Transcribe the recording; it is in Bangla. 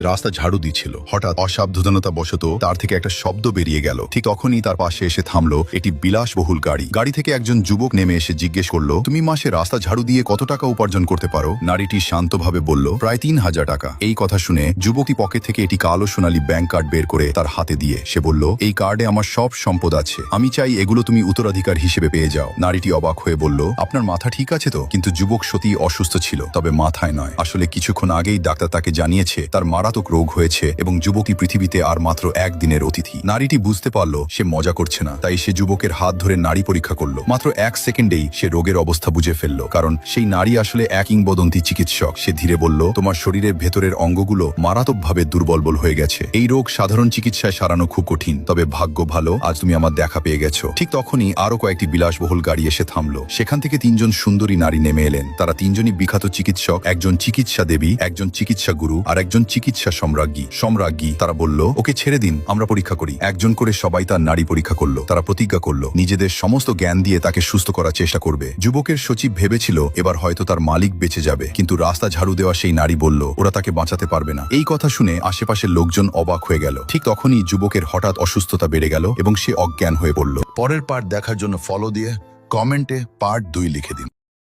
রাস্তা ঝাড়ু দিচ্ছিল। হঠাৎ অসাবধানতা বশত তার থেকে একটা শব্দ বেরিয়ে গেল। ঠিক তখনই তার পাশে এসে থামলো একটি বিলাসবহুল গাড়ি। গাড়ি থেকে একজন যুবক নেমে এসে জিজ্ঞেস করলো, তুমি মাসে রাস্তা ঝাড়ু দিয়ে কত টাকা উপার্জন করতে পারো? নারীটি শান্তভাবে বলল, প্রায় ৩,০০০ টাকা। এই কথা শুনে যুবকটি পকেট থেকে এটি কালো সোনালী ব্যাংক কার্ড বের করে তার হাতে দিয়ে সে বলল, এই কার্ডে আমার সব সম্পদ আছে, আমি চাই এগুলো তুমি উত্তরাধিকার হিসেবে পেয়ে যাও। নারীটি অবাক হয়ে বলল, আপনার মাথা ঠিক আছে তো? কিন্তু যুবক সত্যি অসুস্থ ছিল, তবে মাথায় নয়। আসলে কিছুক্ষণ আগেই ডাক্তার তাকে জানিয়েছে তার মারাত্মক রোগ হয়েছে এবং যুবকটি পৃথিবীতে আর মাত্র একদিনের অতিথি। নারীটি বুঝতে পারল সে মজা করছে না, তাই সে যুবকের হাত ধরে নারী পরীক্ষা করলো। মাত্র ১ সেকেন্ডেই সে রোগের অবস্থা বুঝে ফেললো, কারণ সেই নারী আসলে এক কিংবদন্তি চিকিৎসক। সে ধীরে বলল, তোমার শরীরের ভেতরের অঙ্গগুলো মারাত্মকভাবে দুর্বল হয়ে গেছে। এই রোগ সাধারণ চিকিৎসায় সারানো খুব কঠিন, তবে ভাগ্য ভালো আজ তুমি আমার দেখা পেয়ে গেছো। ঠিক তখনই আরো কয়েকটি বিলাসবহুল গাড়ি এসে থামলো। সেখান থেকে ৩ জন সুন্দরী নারী নেমে এলেন। তারা ৩ জনই বিখ্যাত চিকিৎসক, একজন চিকিৎসা দেবী, একজন চিকিৎসা গুরু আর একজন চিকিৎসা সম্রাজ্ঞী। তারা বলল, ওকে ছেড়ে দিন, আমরা পরীক্ষা করি। একজন করে সবাই তার নারী পরীক্ষা করলো। তারা প্রতিজ্ঞা করলো নিজেদের সমস্ত জ্ঞান দিয়ে তাকে সুস্থ করার চেষ্টা করবে। যুবকের সচিব ভেবেছিল এবার হয়তো তার মালিক বেঁচে যাবে, কিন্তু রাস্তা ঝাড়ু দেওয়া সেই নারী বলল, ওরা তাকে বাঁচাতে পারবে না। এই কথা শুনে আশেপাশের লোকজন অবাক হয়ে গেল। ঠিক তখনই যুবকের হঠাৎ অসুস্থতা বেড়ে গেল এবং সে অজ্ঞান হয়ে পড়ল। পরের পার্ট দেখার জন্য ফলো দিয়ে কমেন্টে পার্ট 2 লিখে দিন।